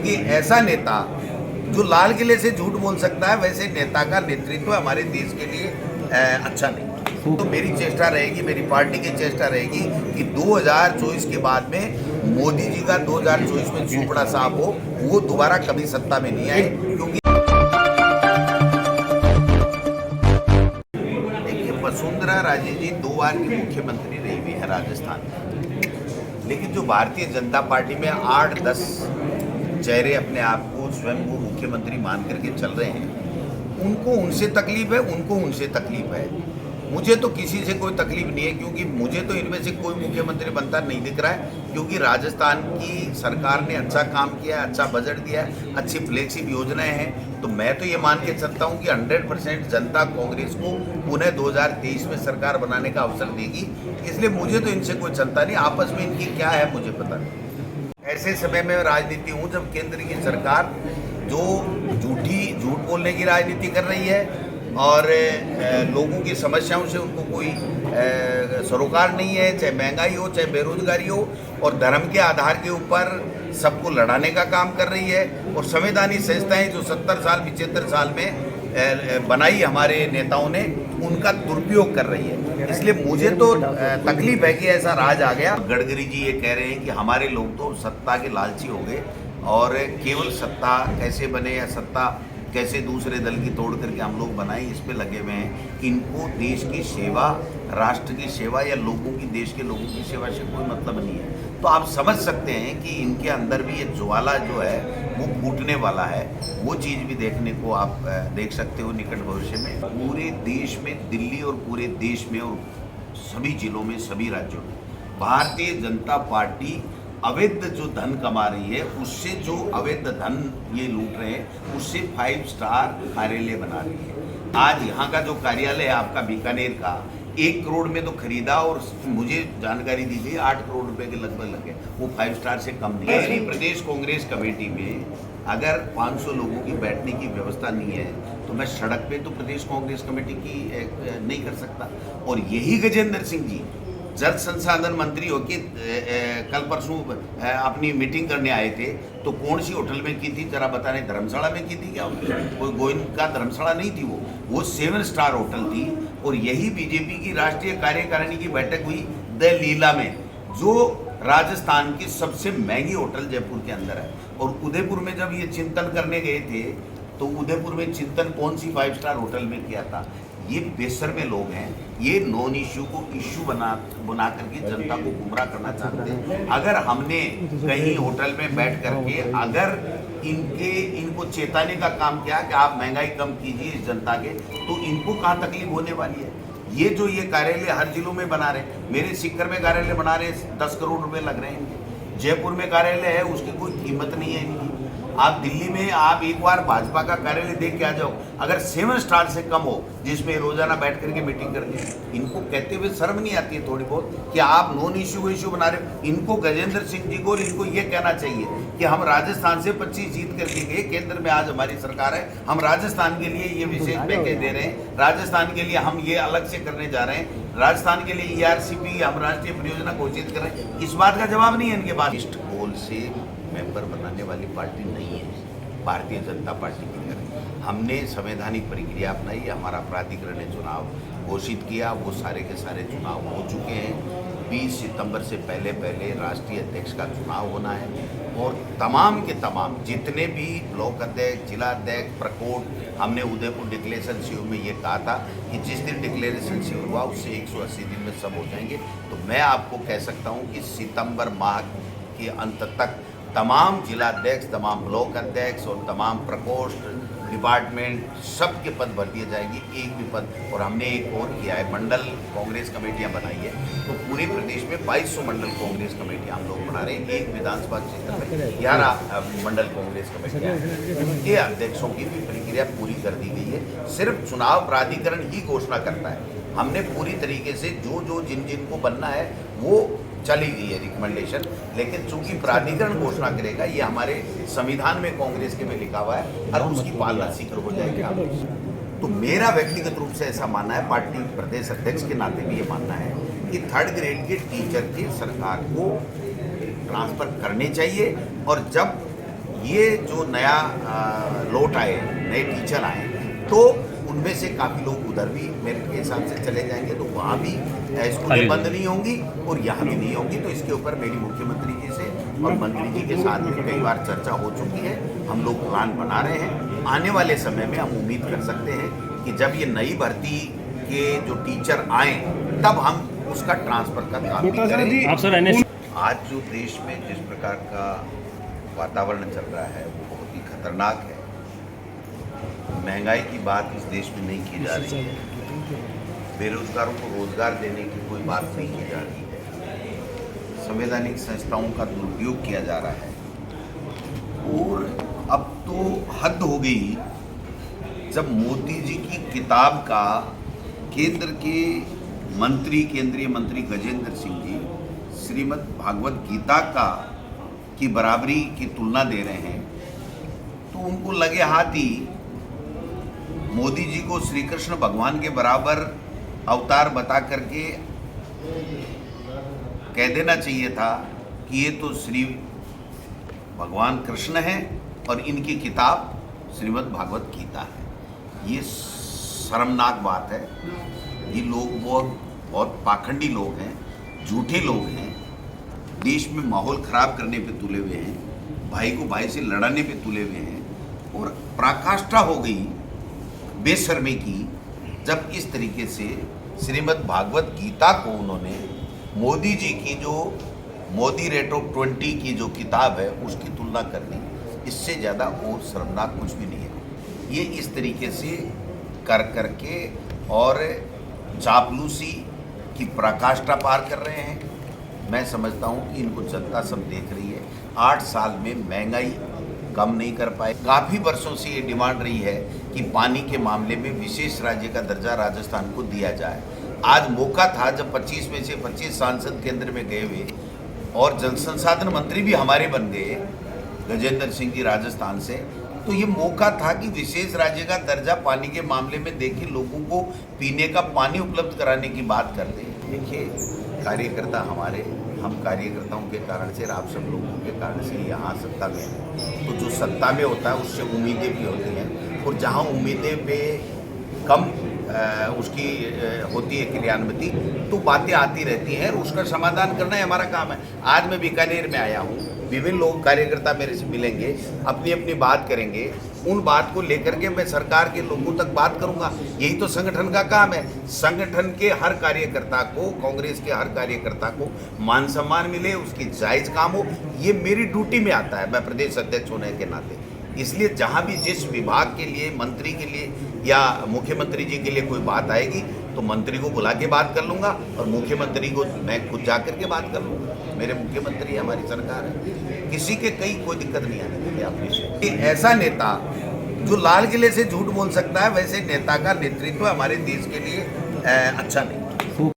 कि ऐसा नेता जो लाल किले से झूठ बोल सकता है, वैसे नेता का नेतृत्व हमारे देश के लिए अच्छा नहीं। तो मेरी चेष्टा रहेगी, मेरी पार्टी की चेष्टा रहेगी कि 2024 के बाद में मोदी जी का 2024 में चूपड़ा साहब हो, वो दोबारा कभी सत्ता में नहीं आए। क्योंकि देखिए, वसुंधरा राजे जी 2 बार की मुख्यमंत्री रही हुई है राजस्थान में, लेकिन जो भारतीय जनता पार्टी में 8-10 चेहरे अपने आप को स्वयं को मुख्यमंत्री मान करके चल रहे हैं, उनको उनसे तकलीफ है, उनको उनसे तकलीफ है। मुझे तो किसी से कोई तकलीफ नहीं है, क्योंकि मुझे तो इनमें से कोई मुख्यमंत्री बनता नहीं दिख रहा है। क्योंकि राजस्थान की सरकार ने अच्छा काम किया है, अच्छा बजट दिया है, अच्छी फ्लैगशिप योजनाएं हैं। तो मैं तो ये मान के चलता हूँ कि 100% जनता कांग्रेस को पुनः 2023 में सरकार बनाने का अवसर देगी। इसलिए मुझे तो इनसे कोई चिंता नहीं, आपस में इनकी क्या है मुझे पता नहीं। ऐसे समय में राजनीति हूँ जब केंद्र की सरकार जो झूठ बोलने की राजनीति कर रही है और लोगों की समस्याओं से उनको कोई सरोकार नहीं है, चाहे महंगाई हो, चाहे बेरोजगारी हो, और धर्म के आधार के ऊपर सबको लड़ाने का काम कर रही है। और संवैधानिक संस्थाएं जो 70 साल 75 साल में बनाई हमारे नेताओं ने, उनका दुरुपयोग कर रही है। इसलिए मुझे तो तकलीफ है कि ऐसा राज आ गया। गडकरी जी ये कह रहे हैं कि हमारे लोग तो सत्ता के लालची हो गए और केवल सत्ता कैसे बने या सत्ता कैसे दूसरे दल की तोड़ करके हम लोग बनाए, इस पे लगे हुए हैं। इनको देश की सेवा, राष्ट्र की सेवा या लोगों की, देश के लोगों की सेवा से कोई मतलब नहीं है। तो आप समझ सकते हैं कि इनके अंदर भी ये ज्वाला जो है वो फूटने वाला है। वो चीज़ भी देखने को आप देख सकते हो निकट भविष्य में। पूरे देश में, दिल्ली और पूरे देश में और सभी जिलों में, सभी राज्यों में भारतीय जनता पार्टी अवैध जो धन कमा रही है, उससे जो अवैध धन ये लूट रहे हैं, उससे 5 स्टार कार्यालय बना रही है। आज यहाँ का जो कार्यालय है आपका बीकानेर का, 1 करोड़ में तो खरीदा और मुझे जानकारी दी गई 8 करोड़ रुपए के लगभग लगे। वो 5 स्टार से कम नहीं है। प्रदेश कांग्रेस कमेटी में अगर 500 लोगों की बैठने की व्यवस्था नहीं है तो मैं सड़क पे तो प्रदेश कांग्रेस कमेटी की नहीं कर सकता। और यही गजेंद्र सिंह जी जल संसाधन मंत्री होके कल परसों अपनी मीटिंग करने आए थे, तो कौन सी होटल में की थी जरा बताने? धर्मशाला में की थी क्या? कोई गोविंद का धर्मशाला नहीं थी, वो 7 स्टार होटल थी। और यही बीजेपी की राष्ट्रीय कार्यकारिणी की बैठक हुई द लीला में, जो राजस्थान की सबसे महंगी होटल जयपुर के अंदर है। और उदयपुर में जब ये चिंतन करने गए थे, तो उदयपुर में चिंतन कौन सी 5 स्टार होटल में किया था? ये बेशर्मे लोग हैं, ये नॉन इश्यू को इश्यू बना करके जनता को गुमराह करना चाहते हैं। अगर हमने कहीं होटल में बैठ करके अगर इनको चेताने का काम किया कि आप महंगाई कम कीजिए इस जनता के, तो इनको कहाँ तकलीफ होने वाली है? ये जो ये कार्यालय हर जिलों में बना रहे हैं, मेरे सीकर में कार्यालय बना रहे हैं, 10 करोड़ रुपए लग रहे हैं इनके। जयपुर में कार्यालय है, उसकी कोई कीमत नहीं है इनकी। आप दिल्ली में आप एक बार भाजपा का कार्यालय देख के आ जाओ, अगर 7 स्टार से कम हो, जिसमें रोजाना बैठ करके मीटिंग करते हैं, इनको कहते हुए शर्म नहीं आती है थोड़ी बहुत कि आप नॉन इश्यू बना रहे हो? इनको गजेंद्र सिंह जी को इनको ये कहना चाहिए कि हम राजस्थान से 25 जीत करके गए, केंद्र में आज हमारी सरकार है, हम राजस्थान के लिए ये विशेष पैकेज दे रहे हैं, राजस्थान के लिए हम ये अलग से करने जा रहे हैं, राजस्थान के लिए ERCP हम राष्ट्रीय परियोजना घोषित कर रहे हैं। इस बात का जवाब नहीं है इनके पास। इस्ट गोल से मेंबर बनाने वाली पार्टी नहीं है भारतीय जनता पार्टी की तरह। हमने संवैधानिक प्रक्रिया अपनाई, हमारा प्राधिकरण ने चुनाव घोषित किया, वो सारे के सारे चुनाव हो चुके हैं। 20 सितंबर से पहले राष्ट्रीय अध्यक्ष का चुनाव होना है। और तमाम के तमाम जितने भी ब्लॉक अध्यक्ष, जिला अध्यक्ष, प्रकोष्ठ, हमने उदयपुर डिक्लेरेशन शिविर में ये कहा था कि जिस दिन डिक्लेरेशन शिविर हुआ उससे 180 दिन में सब हो जाएंगे। तो मैं आपको कह सकता हूँ कि सितंबर माह के अंत तक तमाम जिलाध्यक्ष, तमाम ब्लॉक अध्यक्ष और तमाम प्रकोष्ठ, डिपार्टमेंट, सबके पद भर दिए जाएंगे, एक भी पद। और हमने एक और किया है, मंडल कांग्रेस कमेटियां बनाई है। तो पूरे प्रदेश में 2200 मंडल कांग्रेस कमेटियां हम लोग बना रहे हैं। एक विधानसभा क्षेत्र में 11 मंडल कांग्रेस कमेटियां हैं। उनके अध्यक्षों की भी प्रक्रिया पूरी कर दी गई है। सिर्फ चुनाव प्राधिकरण ही घोषणा करता है। हमने पूरी तरीके से जो जिन को बनना है वो चली गई है रिकमेंडेशन, लेकिन चूंकि प्राधिकरण घोषणा करेगा, ये हमारे संविधान में कांग्रेस के में लिखा हुआ है और उसकी पालना शीघ्र हो जाएगी। तो मेरा व्यक्तिगत रूप से ऐसा मानना है, पार्टी प्रदेश अध्यक्ष के नाते भी ये मानना है कि 3rd ग्रेड के टीचर की सरकार को ट्रांसफर करने चाहिए। और जब ये जो नया लोट आए, नए टीचर आए, तो उनमें से काफ़ी लोग उधर भी मेरे के हिसाब से चले जाएंगे, तो वहाँ भी स्कूलें बंद नहीं होंगी और यहाँ भी नहीं होंगी। तो इसके ऊपर मेरी मुख्यमंत्री जी से और मंत्री जी के साथ में कई बार चर्चा हो चुकी है। हम लोग प्लान बना रहे हैं। आने वाले समय में हम उम्मीद कर सकते हैं कि जब ये नई भर्ती के जो टीचर आए तब हम उसका ट्रांसफर का काम भी करें। आज जो देश में जिस प्रकार का वातावरण चल रहा है वो बहुत ही खतरनाक है। महंगाई की बात इस देश में नहीं की जा रही है, बेरोजगारों को रोजगार देने की कोई बात नहीं की जा रही है, संवैधानिक संस्थाओं का दुरुपयोग किया जा रहा है। और अब तो हद हो गई जब मोदी जी की किताब का केंद्र के केंद्रीय मंत्री गजेंद्र सिंह जी श्रीमद् भागवत गीता की बराबरी की तुलना दे रहे हैं, तो उनको लगे हाथ ही मोदी जी को श्री कृष्ण भगवान के बराबर अवतार बता करके कह देना चाहिए था कि ये तो श्री भगवान कृष्ण हैं और इनकी किताब श्रीमद् भागवत गीता है। ये शर्मनाक बात है। ये लोग बहुत पाखंडी लोग हैं, झूठे लोग हैं, देश में माहौल खराब करने पे तुले हुए हैं, भाई को भाई से लड़ाने पे तुले हुए हैं। और पराकाष्ठा हो गई बेशर्मी की जब इस तरीके से श्रीमद् भागवत गीता को उन्होंने मोदी जी की जो मोदी रेट ऑफ 20 की जो किताब है उसकी तुलना करनी, इससे ज़्यादा और शर्मनाक कुछ भी नहीं है। ये इस तरीके से कर करके और चापलूसी की पराकाष्ठा पार कर रहे हैं। मैं समझता हूँ कि इनको जनता सब देख रही है। 8 साल में महंगाई कम नहीं कर पाए। काफ़ी वर्षों से ये डिमांड रही है कि पानी के मामले में विशेष राज्य का दर्जा राजस्थान को दिया जाए। आज मौका था जब 25 में से 25 सांसद केंद्र में गए हुए और जल संसाधन मंत्री भी हमारे बन गए गजेंद्र सिंह जी राजस्थान से, तो ये मौका था कि विशेष राज्य का दर्जा पानी के मामले में देखिए, लोगों को पीने का पानी उपलब्ध कराने की बात करते हैं। देखिए, कार्यकर्ता हमारे, हम कार्यकर्ताओं के कारण से, आप सब लोगों के कारण से यहाँ सत्ता में है। तो जो सत्ता में होता है उससे उम्मीदें भी होती हैं, और जहाँ उम्मीदें पे कम उसकी होती है क्रियान्विति, तो बातें आती रहती हैं और उसका समाधान करना ही हमारा काम है। आज मैं बीकानेर में आया हूँ, विभिन्न लोग कार्यकर्ता मेरे से मिलेंगे, अपनी अपनी बात करेंगे, उन बात को लेकर के मैं सरकार के लोगों तक बात करूंगा। यही तो संगठन का काम है। संगठन के हर कार्यकर्ता को, कांग्रेस के हर कार्यकर्ता को मान सम्मान मिले, उसकी जायज काम हो, ये मेरी ड्यूटी में आता है, मैं प्रदेश अध्यक्ष होने के नाते। इसलिए जहाँ भी जिस विभाग के लिए, मंत्री के लिए या मुख्यमंत्री जी के लिए कोई बात आएगी तो मंत्री को बुला के बात कर लूँगा और मुख्यमंत्री को मैं खुद जा कर के बात कर लूँगा। मेरे मुख्यमंत्री हमारी सरकार है, किसी के कोई दिक्कत नहीं आने देंगे। आप ऐसा नेता जो लाल किले से झूठ बोल सकता है, वैसे नेता का नेतृत्व हमारे देश के लिए अच्छा नहीं।